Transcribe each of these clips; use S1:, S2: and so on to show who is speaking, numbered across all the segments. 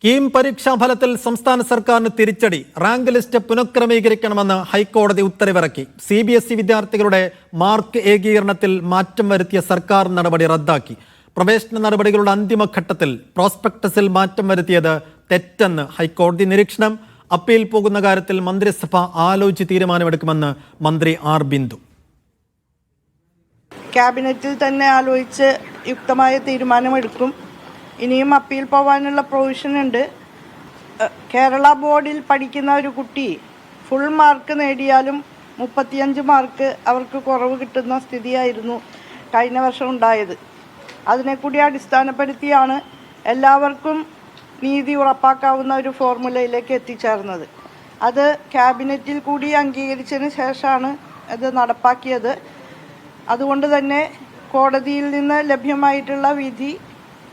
S1: കീം പരീക്ഷാ ഫലത്തിൽ സംസ്ഥാന സർക്കാരിന് തിരിച്ചടി. റാങ്ക് ലിസ്റ്റ് പുനഃക്രമീകരിക്കണമെന്ന് ഹൈക്കോടതി ഉത്തരവിറക്കി. CBSE വിദ്യാർത്ഥികളുടെ മാർക്ക് ഏകീകരണത്തിൽ മാറ്റം വരുത്തിയ സർക്കാർ നടപടി റദ്ദാക്കി. പ്രവേശന നടപടികളുടെ അന്തിമഘട്ടത്തിൽ പ്രോസ്പെക്ടസിൽ മാറ്റം വരുത്തിയത് തെറ്റെന്ന് ഹൈക്കോടതി നിരീക്ഷണം. അപ്പീൽ പോകുന്ന കാര്യത്തിൽ മന്ത്രിസഭ ആലോചിച്ച് തീരുമാനമെടുക്കുമെന്ന് മന്ത്രി ആർ ബിന്ദു.
S2: ക്യാബിനറ്റിൽ തന്നെ ആലോചിച്ച് യുക്തമായ തീരുമാനമെടുക്കും. ഇനിയും അപ്പീൽ പോകാനുള്ള പ്രൊവിഷൻ ഉണ്ട്. കേരള ബോർഡിൽ പഠിക്കുന്ന ഒരു കുട്ടി ഫുൾ മാർക്ക് നേടിയാലും 35 മാർക്ക് അവർക്ക് കുറവ് കിട്ടുന്ന സ്ഥിതിയായിരുന്നു കഴിഞ്ഞ വർഷം ഉണ്ടായത്. അതിനെക്കൂടി അടിസ്ഥാനപ്പെടുത്തിയാണ് എല്ലാവർക്കും നീതി ഉറപ്പാക്കാവുന്ന ഒരു ഫോർമുലയിലേക്ക് എത്തിച്ചേർന്നത്. അത് ക്യാബിനറ്റിൽ കൂടി അംഗീകരിച്ചതിന് ശേഷമാണ് അത് നടപ്പാക്കിയത്. അതുകൊണ്ട് തന്നെ കോടതിയിൽ നിന്ന് ലഭ്യമായിട്ടുള്ള വിധി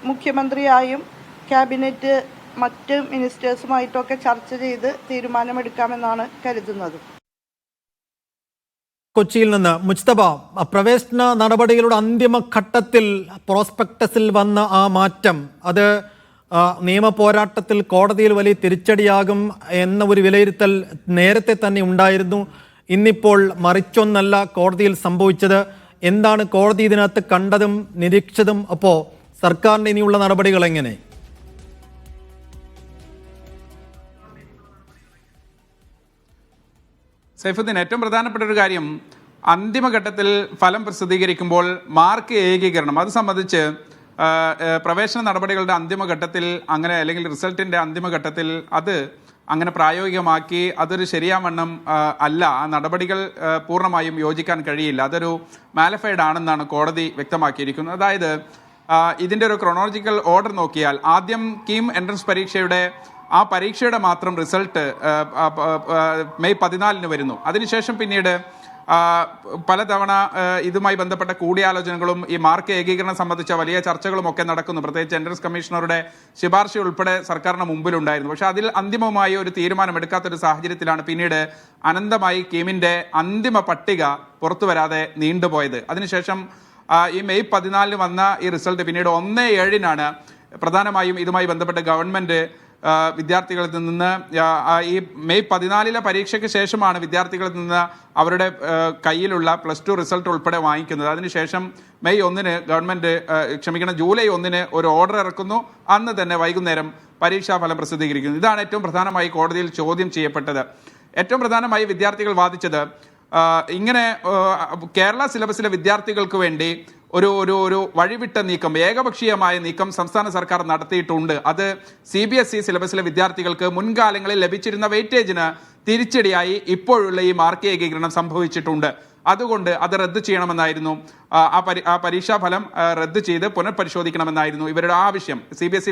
S2: മുഖ്യമന്ത്രിയായും ക്യാബിനറ്റ് മറ്റ് മിനിസ്റ്റേഴ്സുമായിട്ടൊക്കെ ചർച്ച ചെയ്ത് തീരുമാനമെടുക്കാമെന്നാണ് കരുതുന്നത്.
S1: കൊച്ചിയിൽ നിന്ന് മുസ്തഫ, പ്രവേശന നടപടികളുടെ അന്തിമഘട്ടത്തിൽ പ്രോസ്പെക്ടസിൽ വന്ന ആ മാറ്റം അത് നിയമ പോരാട്ടത്തിൽ കോടതിയിൽ വലിയ തിരിച്ചടിയാകും എന്ന ഒരു വിലയിരുത്തൽ നേരത്തെ തന്നെ ഉണ്ടായിരുന്നു. ഇന്നിപ്പോൾ മറിച്ചൊന്നല്ല കോടതിയിൽ സംഭവിച്ചത്. എന്താണ് കോടതി ഇതിനകത്ത് കണ്ടതും നിരീക്ഷിച്ചതും? അപ്പോൾ സർക്കാരിന്റെ ഇനിയുള്ള നടപടികൾ എങ്ങനെ?
S3: സൈഫുദ്ദീൻ, ഏറ്റവും പ്രധാനപ്പെട്ട ഒരു കാര്യം, അന്തിമഘട്ടത്തിൽ ഫലം പ്രസിദ്ധീകരിക്കുമ്പോൾ മാർക്ക് ഏകീകരണം അത് സംബന്ധിച്ച് പ്രവേശന നടപടികളുടെ അന്തിമഘട്ടത്തിൽ അങ്ങനെ, അല്ലെങ്കിൽ റിസൾട്ടിൻ്റെ അന്തിമഘട്ടത്തിൽ അത് അങ്ങനെ പ്രായോഗികമാക്കി അതൊരു ശരിയാവണ്ണം അല്ല. ആ നടപടികൾ പൂർണ്ണമായും യോജിക്കാൻ കഴിയില്ല. അതൊരു മാലിഫൈഡ് ആണെന്നാണ് കോടതി വ്യക്തമാക്കിയിരിക്കുന്നത്. അതായത് ഇതിൻ്റെ ഒരു ക്രോണോളജിക്കൽ ഓർഡർ നോക്കിയാൽ ആദ്യം കീം എൻട്രൻസ് പരീക്ഷയുടെ മാത്രം റിസൾട്ട് മെയ് 14 വരുന്നു. അതിനുശേഷം പിന്നീട് പലതവണ ഇതുമായി ബന്ധപ്പെട്ട കൂടിയാലോചനകളും ഈ മാർക്ക് ഏകീകരണം സംബന്ധിച്ച വലിയ ചർച്ചകളും ഒക്കെ നടക്കുന്നു. പ്രത്യേകിച്ച് എൻട്രൻസ് കമ്മീഷണറുടെ ശുപാർശ ഉൾപ്പെടെ സർക്കാരിന് മുമ്പിലുണ്ടായിരുന്നു. പക്ഷെ അതിൽ അന്തിമമായി ഒരു തീരുമാനമെടുക്കാത്തൊരു സാഹചര്യത്തിലാണ് പിന്നീട് അനന്തമായി കീമിൻ്റെ അന്തിമ പട്ടിക പുറത്തു വരാതെ നീണ്ടുപോയത്. അതിനുശേഷം ഈ മെയ് 14 വന്ന ഈ റിസൾട്ട് പിന്നീട് 1/7 പ്രധാനമായും ഇതുമായി ബന്ധപ്പെട്ട് ഗവൺമെന്റ് വിദ്യാർത്ഥികളിൽ നിന്ന് ഈ മെയ് 14 പരീക്ഷയ്ക്ക് ശേഷമാണ് വിദ്യാർത്ഥികളിൽ നിന്ന് അവരുടെ കയ്യിലുള്ള +2 റിസൾട്ട് ഉൾപ്പെടെ വാങ്ങിക്കുന്നത്. അതിനുശേഷം മെയ് 1 ഗവൺമെന്റ് ജൂലൈ 1 ഒരു ഓർഡർ ഇറക്കുന്നു. അന്ന് തന്നെ വൈകുന്നേരം പരീക്ഷാഫലം പ്രസിദ്ധീകരിക്കുന്നു. ഇതാണ് ഏറ്റവും പ്രധാനമായി കോടതിയിൽ ചോദ്യം ചെയ്യപ്പെട്ടത്. ഏറ്റവും പ്രധാനമായി വിദ്യാർത്ഥികൾ വാദിച്ചത്, ഇങ്ങനെ കേരള സിലബസിലെ വിദ്യാർത്ഥികൾക്ക് വേണ്ടി ഒരു വഴിവിട്ട നീക്കം, ഏകപക്ഷീയമായ നീക്കം സംസ്ഥാന സർക്കാർ നടത്തിയിട്ടുണ്ട്. അത് CBSE സിലബസിലെ വിദ്യാർത്ഥികൾക്ക് മുൻകാലങ്ങളിൽ ലഭിച്ചിരുന്ന വെയിറ്റേജിന് തിരിച്ചടിയായി ഇപ്പോഴുള്ള ഈ മാർക്ക് ഏകീകരണം സംഭവിച്ചിട്ടുണ്ട്. അതുകൊണ്ട് അത് റദ്ദ് ചെയ്യണമെന്നായിരുന്നു, ആ പരീക്ഷാഫലം റദ്ദ് ചെയ്ത് പുനഃപരിശോധിക്കണമെന്നായിരുന്നു ഇവരുടെ ആവശ്യം. CBSE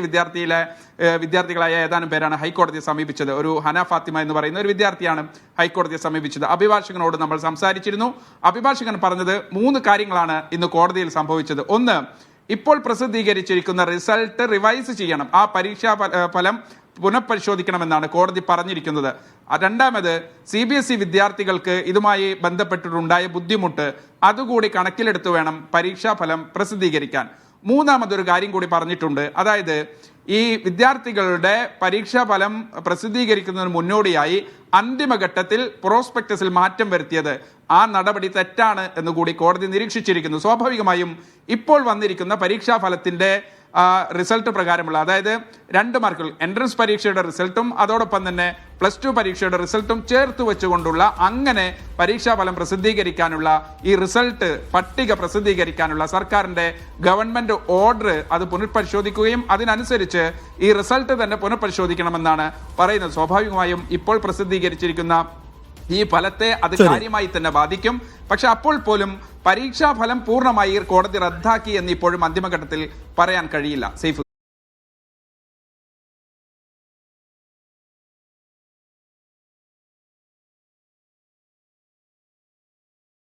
S3: വിദ്യാർത്ഥികളായ ഏതാനും പേരാണ് ഹൈക്കോടതിയെ സമീപിച്ചത്. ഒരു ഹന ഫാത്തിമ എന്ന് പറയുന്ന ഒരു വിദ്യാർത്ഥിയാണ് ഹൈക്കോടതിയെ സമീപിച്ചത്. അഭിഭാഷകനോട് നമ്മൾ സംസാരിച്ചിരുന്നു. അഭിഭാഷകൻ പറഞ്ഞത് 3 കാര്യങ്ങളാണ് ഇന്ന് കോടതിയിൽ സംഭവിച്ചത്. ഒന്ന്, ഇപ്പോൾ പ്രസിദ്ധീകരിച്ചിരിക്കുന്ന റിസൾട്ട് റിവൈസ് ചെയ്യണം, ആ പരീക്ഷാ ഫലം പുനഃപരിശോധിക്കണമെന്നാണ് കോടതി പറഞ്ഞിരിക്കുന്നത്. രണ്ടാമത്, CBSE വിദ്യാർത്ഥികൾക്ക് ഇതുമായി ബന്ധപ്പെട്ടിട്ടുണ്ടായ ബുദ്ധിമുട്ട് അതുകൂടി കണക്കിലെടുത്ത് വേണം പരീക്ഷാഫലം പ്രസിദ്ധീകരിക്കാൻ. മൂന്നാമതൊരു കാര്യം കൂടി പറഞ്ഞിട്ടുണ്ട്. അതായത് ഈ വിദ്യാർത്ഥികളുടെ പരീക്ഷാഫലം പ്രസിദ്ധീകരിക്കുന്നതിന് മുന്നോടിയായി അന്തിമഘട്ടത്തിൽ പ്രോസ്പെക്ടസിൽ മാറ്റം വരുത്തിയത്, ആ നടപടി തെറ്റാണ് എന്നുകൂടി കോടതി നിരീക്ഷിച്ചിരിക്കുന്നു. സ്വാഭാവികമായും ഇപ്പോൾ വന്നിരിക്കുന്ന പരീക്ഷാഫലത്തിന്റെ റിസൾട്ട് പ്രകാരമുള്ള, അതായത് 2 മാർക്കുകൾ, എൻട്രൻസ് പരീക്ഷയുടെ റിസൾട്ടും അതോടൊപ്പം തന്നെ +2 പരീക്ഷയുടെ റിസൾട്ടും ചേർത്ത് വെച്ചുകൊണ്ടുള്ള അങ്ങനെ പരീക്ഷാഫലം പ്രസിദ്ധീകരിക്കാനുള്ള, ഈ റിസൾട്ട് പട്ടിക പ്രസിദ്ധീകരിക്കാനുള്ള സർക്കാരിന്റെ ഗവൺമെന്റ് ഓർഡർ അത് പുനഃപരിശോധിക്കുകയും അതിനനുസരിച്ച് ഈ റിസൾട്ട് തന്നെ പുനഃപരിശോധിക്കണമെന്നാണ് പറയുന്നത്. സ്വാഭാവികമായും ഇപ്പോൾ പ്രസിദ്ധീകരിച്ചിരിക്കുന്ന ഈ ഫലത്തെ അത് കാര്യമായി തന്നെ ബാധിക്കും. പക്ഷെ അപ്പോൾ പോലും പരീക്ഷാഫലം പൂർണ്ണമായി കോടതി റദ്ദാക്കി എന്ന് ഇപ്പോഴും അന്തിമഘട്ടത്തിൽ പറയാൻ കഴിയില്ല. സൈഫ്.